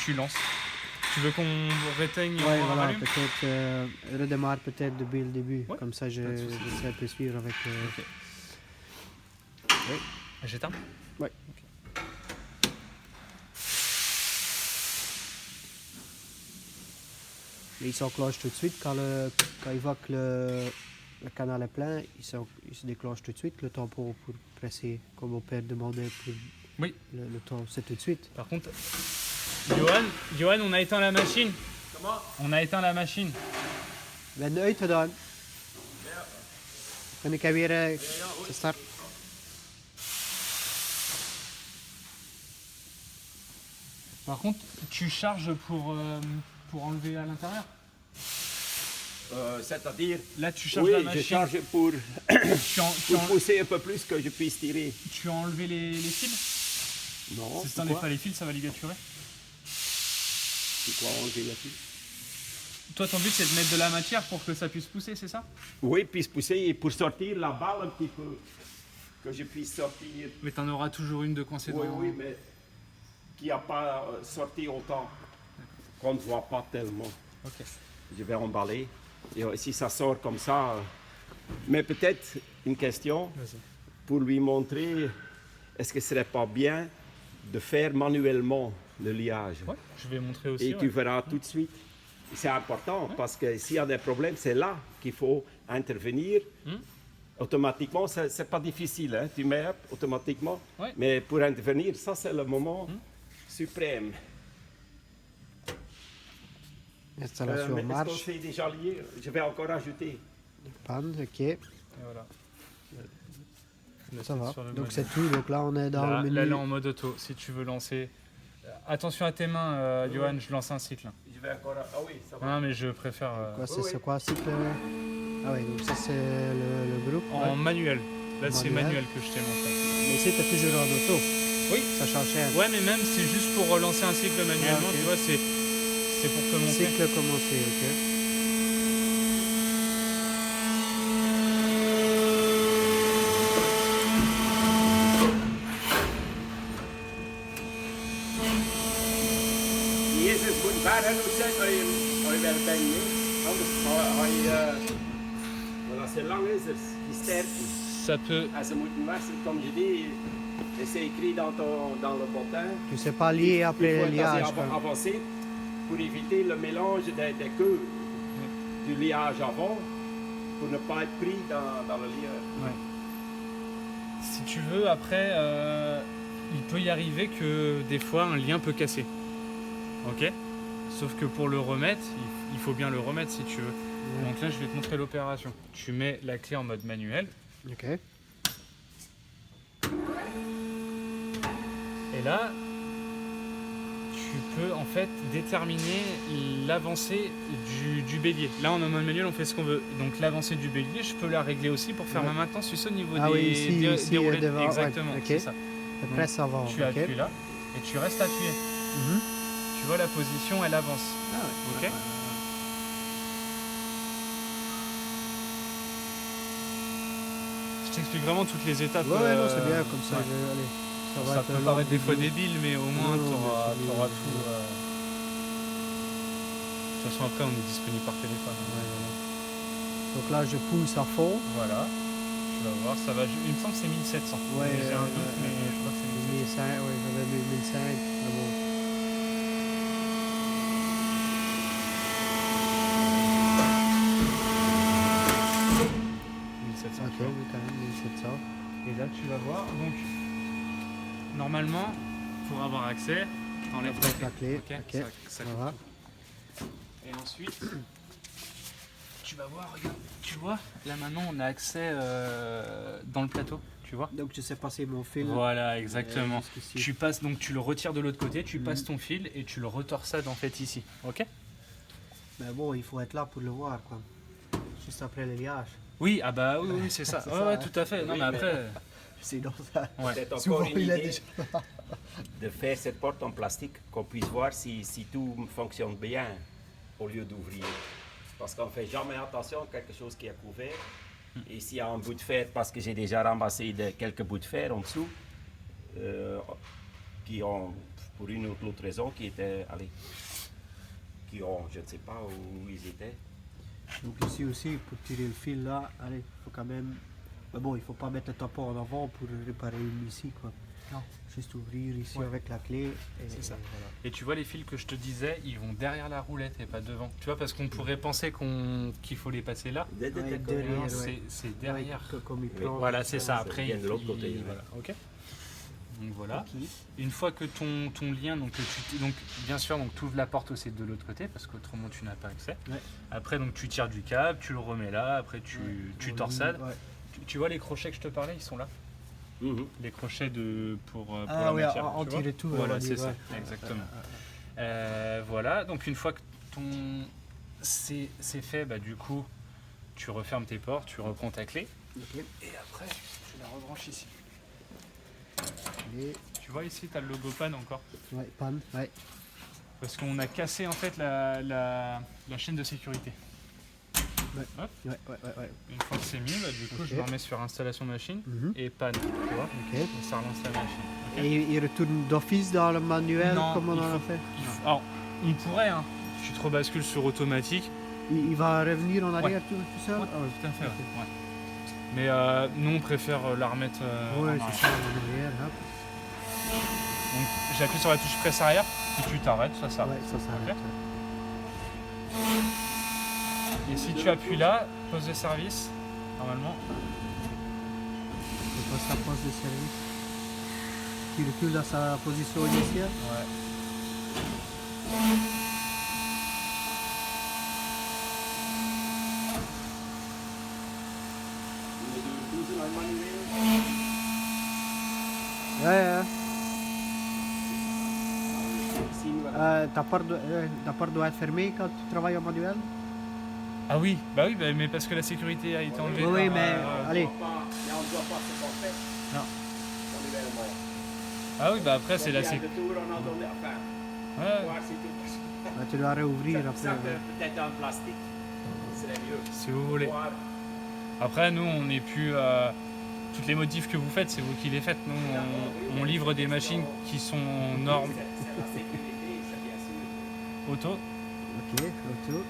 tu lances. Tu veux qu'on réteigne Ouais, on voilà, rallume? peut-être redémarre peut-être depuis le début. Ouais, Comme ça, je pas de souci. sais un peu suivre avec... Ok. Oui. J'éteins? Ouais. Ok. Mais il s'enclenche tout de suite quand il voit que le canal est plein, il se déclenche tout de suite le temps pour presser, comme mon père demandait pour Oui. le temps, c'est tout de suite. Par contre, Johan, on a éteint la machine. Comment? On a éteint la machine. We hebben het uitgedaan. En ik heb weer gestart. Par contre, tu charges pour enlever à l'intérieur? C'est-à-dire, Là, tu charges oui, la je machine. charge pour Tu pousser un peu plus que je puisse tirer. as enlevé les fils? Non, Si tu n'enlèves pas les fils, ça va ligaturer. C'est quoi enlever la fille? Toi, ton but, c'est de mettre de la matière pour que ça puisse pousser, c'est ça? Oui, puisse pousser et pour sortir la balle un petit peu. Que je puisse sortir. Mais tu en auras toujours une de coincée Oui, dans... oui, mais qui n'a pas sorti autant. Qu'on ne voit pas tellement. Ok. Je vais emballer. Et si ça sort comme ça. Mais peut-être une question Vas-y. pour lui montrer est-ce que ce serait pas bien de faire manuellement le liage. Ouais, je vais montrer aussi. Et tu verras tout de suite. C'est important parce que s'il y a des problèmes, c'est là qu'il faut intervenir. Automatiquement, ce n'est pas difficile. Hein? Tu mets automatiquement. Ouais. Mais pour intervenir, ça c'est le moment suprême. Installation Mais est-ce qu'on marche. s'est déjà lié? Je vais encore ajouter. Panne, ok. Et voilà. Ça va. Sur le Donc mode. c'est tout. Donc là, on est dans Là, le là, menu. en mode auto, si tu veux lancer. Attention à tes mains, Johan, je lance un cycle. Je vais encore. Ah oui, ça va. Non, mais je préfère Quoi, c'est oui. c'est quoi cycle? Ah oui, donc ça c'est le groupe. en Ouais. manuel. Là, c'est Manuel. manuel que je t'ai montré. Mais ici, t'es toujours en auto. Oui. Ça change rien. Ouais, mais même c'est juste pour relancer un cycle manuellement, ok. tu vois, c'est pour te montrer. Cycle commencé, ok. Jezus moet ver genoeg zijn dat je wel bent. Hè? Anders ga je. Voilà, c'est lang is het. Die sterkte. Ça peut. En ze moeten versen, comme je dis. Et c'est écrit dans le bottin. Tu sais pas lier Il après faut le être liage. assez quoi. avancé pour éviter le mélange des queues du liage avant pour ne pas être pris dans le liage. Ouais. Si tu veux, après, il peut y arriver que des fois un lien peut casser. Ok? Sauf que pour le remettre, il faut bien le remettre si tu veux. Donc là, je vais te montrer l'opération. Tu mets la clé en mode manuel. Ok. Et là, tu peux en fait déterminer l'avancée du bélier. Là, en mode manuel, on fait ce qu'on veut. Donc l'avancée du bélier, je peux la régler aussi pour faire Ouais. ma maintenance au niveau Ah des, oui, ici, des roulettes. devant, ouais, Exactement, ok. c'est ça. Le presse avant. Tu ok. appuies là et tu restes appuyé. Mhm. Tu vois la position, elle avance. Ah ouais. Ok. Je t'explique vraiment toutes les étapes. Ouais, non, c'est bien comme ça. ouais. Allez, ça va Ça être peut long paraître des fois début. débile, mais au moins Non, tu mais auras c'est bien. tout. De toute façon, après, on est disponible par téléphone. Ouais, voilà. Donc là, je pousse à fond. Voilà. Tu vas voir, ça va. Il me semble que c'est 1700. Ouais, J'ai un doute, mais je crois que c'est 1700. 1005, ouais, j'avais mis 1005. Mais bon. Ok, Tu vois. oui, quand même, 1700. Et là, tu vas voir. Donc, normalement, pour avoir accès, t'enlèves T'enlèves la clé, Ok, ok, ça ça coupe va. tout. Et ensuite, tu vas voir, regarde. Tu vois, là maintenant, on a accès dans le plateau. Tu vois. Donc je sais passer mon fil. Voilà, exactement. jusqu'ici. Tu passes, donc tu le retires de l'autre côté, tu passes ton fil et tu le retorsades en fait ici. Ok. Mais bon, il faut être là pour le voir, quoi. Juste après le liage. Oui, ah bah oui, oui, c'est ça. C'est Ouais, ça, ouais, hein. tout à fait. Non, Oui, mais mais- après. Sinon, ça. Ouais. C'est Souvent, encore une il a idée déjà. de faire cette porte en plastique, qu'on puisse voir si tout fonctionne bien au lieu d'ouvrir. Parce qu'on ne fait jamais attention à quelque chose qui est couvert. Et s'il y a un bout de fer, parce que j'ai déjà ramassé quelques bouts de fer en dessous, qui ont pour une ou l'autre raison qui était, allez, qui ont, je ne sais pas où ils étaient. Donc ici aussi, pour tirer le fil là, allez, faut quand même... Mais bon, il faut pas mettre le tampon en avant pour réparer une ici, quoi. Non. Juste ouvrir ici Ouais. avec la clé. C'est ça. Voilà. Et tu vois les fils que je te disais, ils vont derrière la roulette et pas devant. Tu vois, parce qu'on pourrait penser qu'il faut les passer là. Ouais, Mais derrière, non, ouais. c'est derrière. Ouais, comme il Oui. plante. Voilà, c'est ça. Ça Après, vient de l'autre côté, ouais. Voilà, ok. Donc voilà. Ok. Une fois que ton lien, donc bien sûr, donc tu ouvres la porte aussi de l'autre côté parce qu'autrement tu n'as pas accès. Ouais. Après, donc tu tires du câble, tu le remets là. Après, tu Ouais. torsades. Ouais. Tu vois les crochets que je te parlais, ils sont là. Mhm. Les crochets pour Ah la oui, matière. en tu vois. tirer tout. Voilà, on va c'est dire, ça, ouais. exactement. Voilà, donc une fois que c'est fait, bah, du coup, tu refermes tes portes, tu reprends ta clé. Ok. Et après, tu la rebranches ici. Et... Tu vois ici, tu as le logo PAN encore. Ouais, panne, ouais. Parce qu'on a cassé en fait la chaîne de sécurité. Ouais, Hop. ouais. Une fois que c'est mis, bah, du coup, Ok. je me remets sur installation machine Mhm. et PAN, tu vois. Ok. Et ça relance la machine. ok. Et il retourne d'office dans le manuel Non, comme on il en a faut- fait. Alors, on pourrait, hein. Tu te rebascules sur automatique. Il va revenir en arrière tout seul. Ouais, Ah ouais. tout à fait. Ok. Ouais. Mais nous, on préfère la remettre Ouais, en c'est arrière. ça, en arrière. Hop. Donc, j'appuie sur la touche presse arrière, puis tu t'arrêtes, ça s'arrête. Ouais, ça s'arrête. Et si tu appuies là, pause de service, normalement, Il passe la poste de service. Il recule dans sa position initiale. ouais. Ouais. Ta porte doit être fermée quand tu travailles en manuel. Ah oui, bah mais parce que la sécurité a été enlevée. Oui, par, mais allez. On ne doit pas se porter. Non. Manuellement. Ah oui, bah après c'est la Donc, il y a sécurité. deux tours, on a donné, enfin, Ouais, voir si tout Tu dois réouvrir ça, après. ça ouais. peut-être en plastique, ce serait mieux. si vous voulez. Voir. Après, nous, on n'est plus. Toutes les modifs que vous faites, c'est vous qui les faites. Nous, on livre des machines qui sont en normes C'est la sécurité, c'est bien sûr. auto. Ok, auto.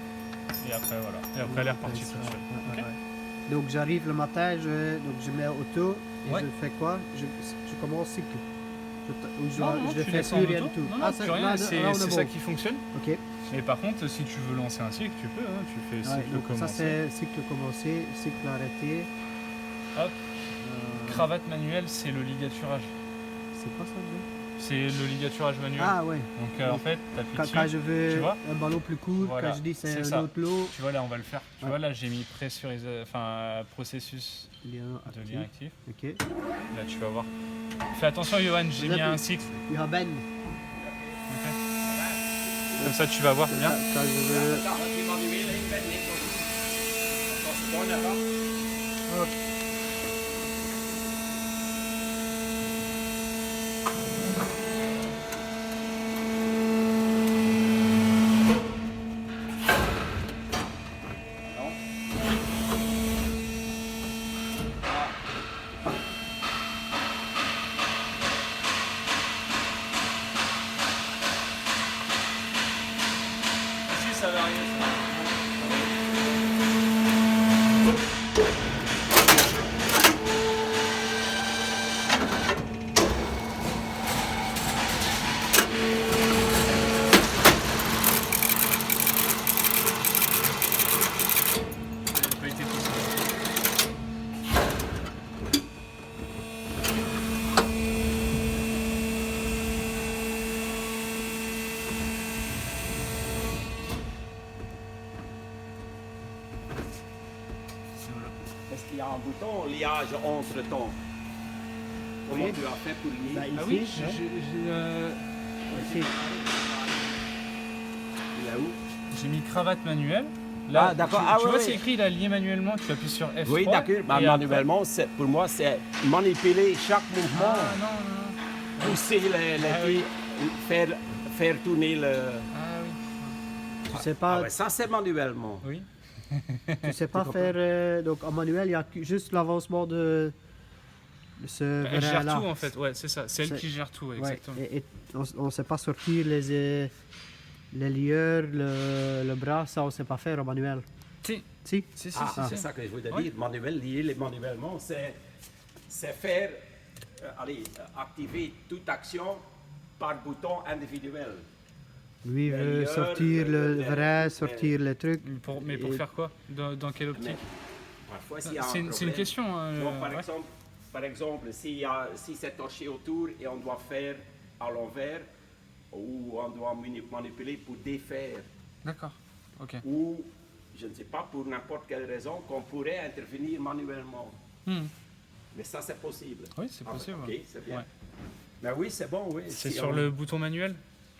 Et après, voilà. Et après, elle est repartie toute seule. Ouais, Ok. ouais. Donc j'arrive le matin, je mets auto et Ouais. je fais quoi je commence cycle. Je Non, non, je tu fais laisses plus en rien auto. du tout. Non, non, plus rien. là, C'est là, on est c'est bon. ça qui fonctionne. Ok. Mais par contre, si tu veux lancer un cycle, tu peux. Hein. Tu fais Ouais, cycle donc ça commencer. c'est cycle commencé, cycle arrêté. Hop. Cravate manuelle, c'est le ligaturage. C'est quoi ça déjà? C'est le ligaturage manuel. Ah ouais. Donc en fait, tu appuies Quand, dessus. quand je veux tu vois un ballon plus court, Voilà, quand je dis c'est c'est un ça. autre lot, Tu vois, là, on va le faire. Tu Ouais. vois, là, j'ai mis processus lien de actif. lien actif. Ok. Là, tu vas voir. Fais attention, Johan, j'ai Vous mis êtes- un cycle. Il y a Ben. ok Comme ça, tu vas voir bien. Quand je veux. Quand tu m'as dit, il va venir comme ça. C'est bon, avant. Hop. Ici, ça va rien. Ça peut être tout ça. Est-ce qu'il y a un bouton liage entre temps? Comment Oui. tu as fait pour lier? Bah, Ah ici, oui, ouais. Ici. Il est où? j'ai mis cravate manuelle. Là, Ah, d'accord. Tu, Ah, tu oui, vois, oui. c'est écrit là, lié manuellement. Tu appuies sur F3. Oui, d'accord. et Bah, après- manuellement, pour moi, c'est manipuler chaque mouvement, Ah non, non. pousser les Ah, pieds, faire tourner le. Ah oui. Tu sais Ah pas, ouais, ça, c'est manuellement. Oui. tu sais pas faire. Donc en manuel, il y a juste l'avancement de ce Elle gère verin-là. tout en fait, ouais, c'est ça. C'est elle C'est- qui gère tout, Ouais, exactement. et on ne sait pas sortir les lieurs, le bras, ça on ne sait pas faire au manuel. Si, Si? si, si, Ah, si, c'est si. ça que je voulais Ouais. dire. Manuel, lier les manuellement, c'est faire, activer toute action par bouton individuel. Lui Les veut lieurs, sortir le les- verin, les- sortir le truc. Mais pour Et- faire quoi? Dans quelle optique? Mais parfois, s'il y a un C'est une problème- question. Donc, ouais. par exemple, si c'est torché autour et on doit faire à l'envers, ou on doit manipuler pour défaire, D'accord, ok. ou je ne sais pas, pour n'importe quelle raison, qu'on pourrait intervenir manuellement. Hmm. Mais ça, c'est possible. Oui, c'est possible. Ok, c'est bien. Ouais. Mais oui, c'est bon, oui. C'est Si sur on- le bouton manuel.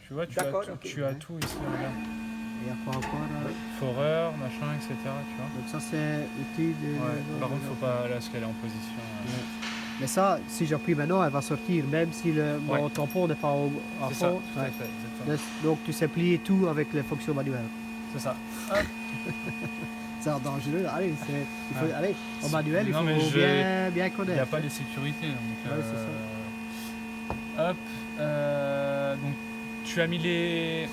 Tu vois, D'accord, ok. tu as tout ici, regarde. Il y a quoi encore là? Forer, machin, etc. Tu vois. Donc ça c'est outil de... Ouais. Par contre, faut pas là, ce qu'elle est en position. Mais ça, si j'appuie maintenant, elle va sortir, même si mon Ouais. tampon n'est pas à C'est ça, fond. tout à Ouais. fait, exactement. Donc tu sais plier tout avec les fonctions manuelles. C'est ça. C'est dangereux. Allez, il faut, Ouais. allez, en manuel, il Non, faut mais bien Il n'y a connaître. pas les sécurités. Donc, Ouais, c'est Hop. Donc, tu as mis les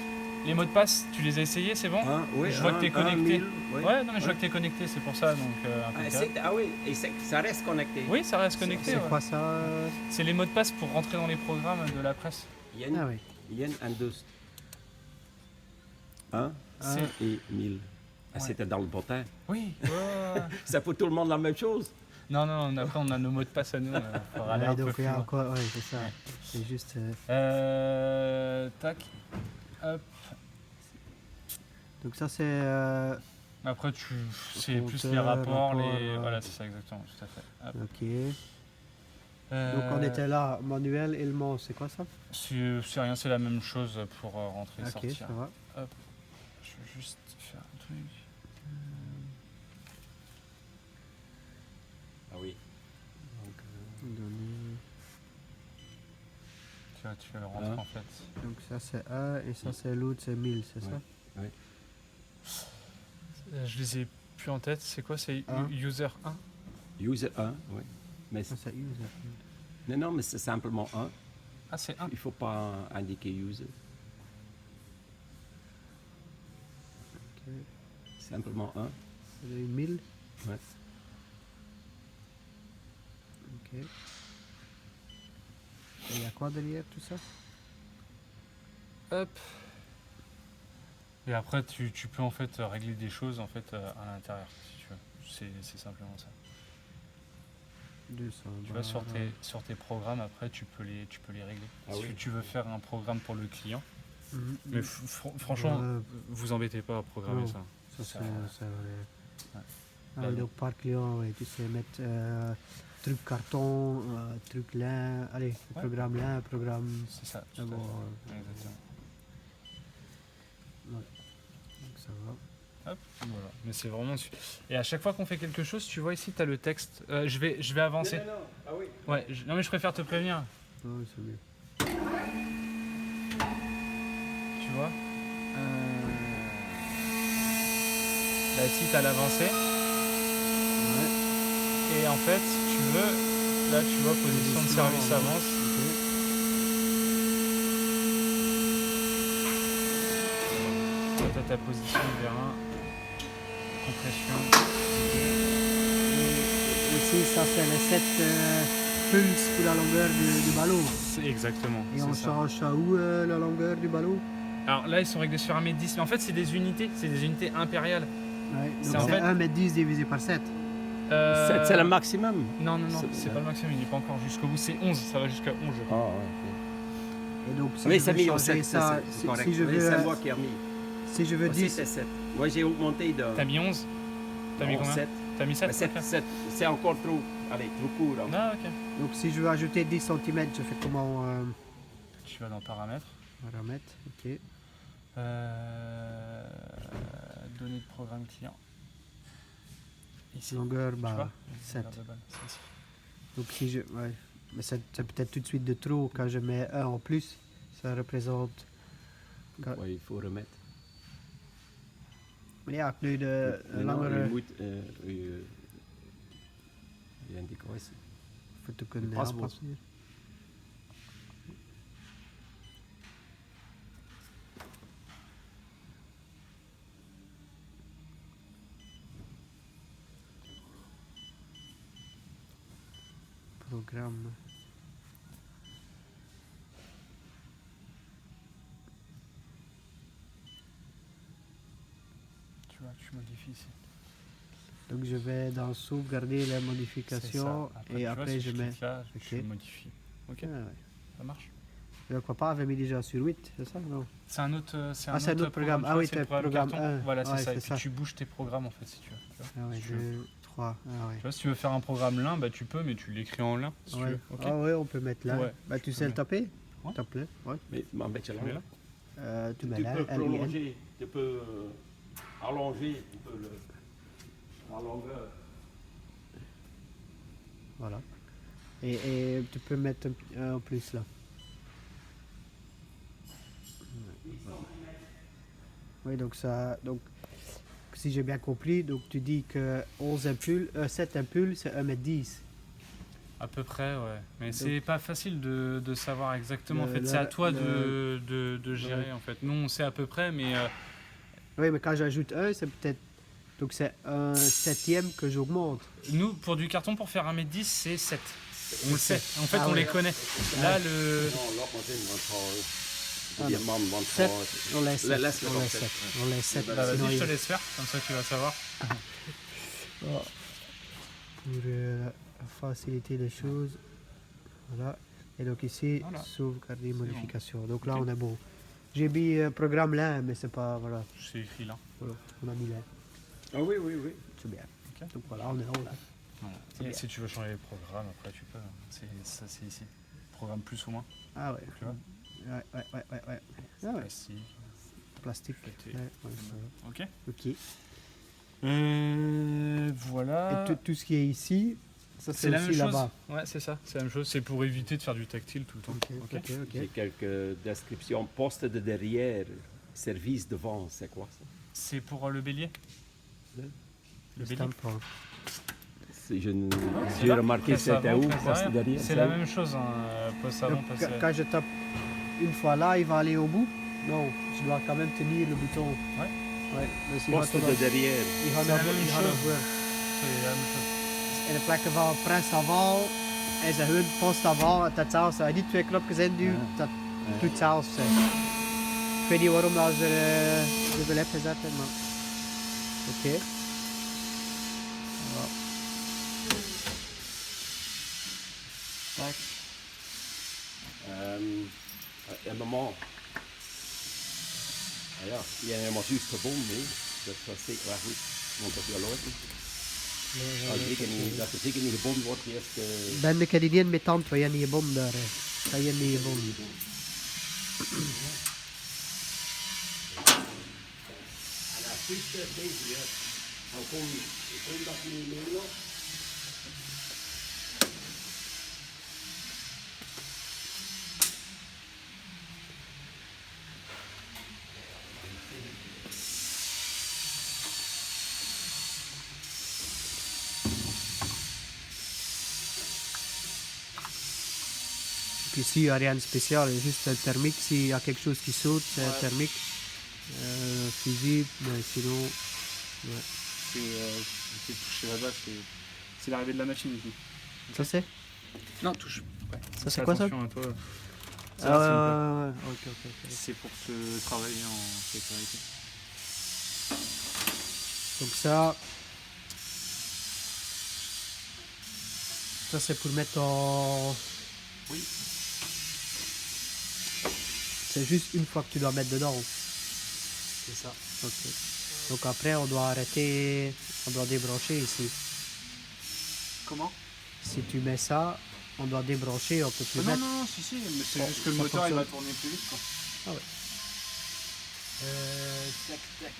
mots de passe, tu les as essayés, c'est bon? Oui, Je vois que t'es connecté. 1000, oui. Ouais, non, mais je vois que tu es connecté, c'est pour ça. Donc, Ah, impeccable. oui, et ça reste connecté. Oui, ça reste connecté. C'est ouais. quoi ça? C'est les mots de passe pour rentrer dans les programmes de la presse. Yen, Ah oui. yen and dus. 1 C'est- et 1000. Ah, Ouais. c'était dans le bottin. Oui. C'est pour tout le monde la même chose. Non, non, après on a nos mots de passe à nous. Pour aller Ouais, un peu donc plus il y a loin. encore, ouais, c'est ça. C'est juste. Tac. Hop. Donc ça c'est. Après, c'est plus les Compteur, rapports, rapport, voilà, c'est ça exactement, tout à fait. Hop. Ok. Donc on était là, manuel et le mot, c'est quoi ça? C'est rien, c'est la même chose pour rentrer et Ok, sortir. ça va. Je vais juste faire un truc. Ah oui. Donner- Tu vas le rentrer Hein? en fait. Donc ça c'est 1 et ça c'est l'autre, c'est 1000, c'est ça? Ouais. Je les ai plus en tête. C'est quoi? C'est Un. user 1? User 1, oui. Mais Ça c'est user. non, mais c'est simplement 1. Ah, c'est 1. Il ne faut pas indiquer user. Ok. Simplement 1. Vous avez 1000? Ouais. Ok. Et il y a quoi derrière tout ça? Hop. Et après, tu peux en fait régler des choses en fait à l'intérieur, si tu veux. C'est simplement ça. 200. Tu vois, sur tes programmes, après, tu peux les régler. Ah si oui. tu veux faire un programme pour le client, Mhm. mais franchement, Ouais. vous embêtez pas à programmer Non. ça. Ça, Ça- c'est vrai. Ouais. Ah, Là, oui, non. donc par client, ouais, tu sais mettre truc carton, truc lin, allez, Ouais. programme lin, programme. C'est ça. tout à D'abord, fait. Exactement. donc ça va. Hop, voilà. Mais c'est vraiment. Et à chaque fois qu'on fait quelque chose, tu vois ici, tu as le texte. Je vais avancer. Non. Ah oui. Ouais, non, mais je préfère te prévenir. Oh, c'est mieux. Tu vois Là, ici, tu as l'avancée. Ouais. Et en fait, si tu veux, là, tu vois, position de service avance. Là, tu as ta position de vérin. Compression. Et ici, ça c'est les 7 pulses pour la longueur du ballon. C'est exactement. Et c'est on ça. change à où la longueur du ballon? Alors là, ils sont réglés sur 1m10. Mais en fait, c'est des unités impériales. Ouais, C'est donc en c'est fait- 1m10 divisé par 7. C'est le maximum. Non, C'est- c'est pas le maximum, il n'est pas encore jusqu'au bout. C'est 11, ça va jusqu'à 11, je Ah, crois. ouais. Et donc si Oui, je c'est veux mis au changer 7. ça, C'est correct. si je Oui, veux, c'est moi qui ai mis. si je veux Aussi, 10, c'est 7. Moi, j'ai augmenté de. T'as mis 11? T'as mis non, combien? 7. T'as mis 7? Mais 7, c'est encore trop. Allez, trop court. hein. Ah, ok. donc si je veux ajouter 10 cm, je fais comment Tu vas dans paramètres. paramètres, ok. Données de programme client. Ici. Longueur, Tu bah, vois 7. Longueur de balle, c'est ici. Donc si je, ouais, mais c'est peut-être tout de suite de trop quand je mets 1 en plus, ça représente. Ouais, il faut remettre. Maar ja, nu de Maintenant, langere. je moet je indicatie För att kunna Bra spår. anpassa er. Program. Tu vois, tu modifies ici. Donc je vais dans sauvegarder les C'est modifications ça. et tu vois, après si je je mets. clique là, je Ok. modifie. Ok, Ah, ouais. ça marche. Donc papa avait mis déjà sur 8, c'est ça non? C'est un autre, c'est Ah, c'est un autre programme. tu Ah vois, oui, c'est le t'as programme carton. 1. Voilà, c'est Ouais, ça. c'est Et puis ça. tu bouges tes programmes en fait si tu veux. Tu vois, Ah ouais, si tu veux. 2, 3. Ah ouais. Tu vois, si tu veux faire un programme lin, bah tu peux, mais tu l'écris en lin si tu Ouais. veux. Ok. Ah ouais, on peut mettre là. Ouais, Bah tu peux sais le mettre. taper? Ouais. Tape-le. Ouais. Mais un beetje Tu mets là. lang. Tu Tu mets là, peux LIN. prolonger, tu peux allonger un peu la longueur. Voilà. Et tu peux mettre un en plus là. Oui, donc ça. Donc, si j'ai bien compris, donc tu dis que 11 impulses, 7 impulses, c'est 1m10. À peu près, ouais. Mais Donc- c'est pas facile de savoir exactement. En Le- fait, le- c'est à toi le- de gérer. En fait, nous, on sait à peu près, mais Oui, mais quand j'ajoute 1, c'est peut-être. Donc c'est un septième que j'augmente. nous, pour du carton, pour faire 1m10, c'est 7. On le sait. En fait, Ah on ouais. les connaît. Là, le. Non, laat maar zien, want die man, want 7, on laisse 7. Laisse-le On dans laisse sept. 7. On laisse 7. Bah, sinon vas-y, je te il- laisse faire. Comme ça, tu vas savoir. Pour faciliter les choses. Voilà. Et donc ici, Voilà. sauvegarder modification. Donc là, Ok. on est bon. J'ai mis programme là, mais c'est pas. Voilà. C'est écrit là. Voilà. On a mis là. Ah oui, oui, oui. C'est bien. Ok. Donc voilà, on est en là. C'est Et bien. si tu veux changer les programmes, après, tu peux. Ça, c'est ici. Programme plus ou moins. Ah ouais. Tu vois. Ouais. Ah ouais. Ici. Plastique. Feuilleté. Ouais, ça va. Ok. Ok. Voilà. Et tout ce qui est ici, ça C'est c'est la même aussi chose. là-bas. Ouais, c'est ça. C'est la même chose. C'est pour éviter de faire du tactile tout le temps. Ok, ok, ok. J'ai quelques descriptions. Poste de derrière, service devant, c'est quoi ça? C'est pour le bélier. Le bélier. Tampon. Si je ne- c'est J'ai là. remarqué Presse c'était avant, où, presse poste derrière. derrière. C'est la même chose. Poste avant, Donc, poste quand je tape une fois là, il va aller au bout? Non, je dois quand même tenir le bouton. Ouais. Ouais, dus je gaat Poste er de dan- derrière. je gaat C'est naar la même je gaat chose. naar C'est la même chose. in de plekken van press avant en ze hun post avant, dat zelfs, als je die twee knopjes induwt, Ja. dat doet zelfs. Ik weet niet waarom dat ze dubbel heb gezet, hè, maar oké. Voilà. Tac. Un moment. Ah ja, die hebben helemaal juist gebonden. Hè. Dat was zeker wel goed. Want dat wel ooit. Dat er zeker niet gebonden wordt, die heeft... Ben ik die niet met tand, waar je niet gebonden daar. Dat je niet gebonden. En als juist deze, ja. Dan kon dat niet meer nog. Puis ici, il n'y a rien de spécial, il y a juste un thermique. S'il y a quelque chose qui saute, c'est un Ouais. thermique. Fusible, mais sinon. C'est touché là-bas. C'est l'arrivée de la machine ici. Ça c'est Non, touche. Ça c'est quoi ça? Attention à toi. Ça, Ah, ouais, ok. c'est pour te travailler en sécurité. Donc ça. Ça c'est pour mettre en. Oui. C'est juste une fois que tu dois mettre dedans. C'est ça. Ok. Donc après on doit arrêter, on doit débrancher ici. Comment? Si tu mets ça, on doit débrancher, on peut plus Non, mettre. non, si, mais c'est Bon, juste que le ça moteur il va fonctionne. tourner plus vite. Quoi. Ah ouais. Tac, tac.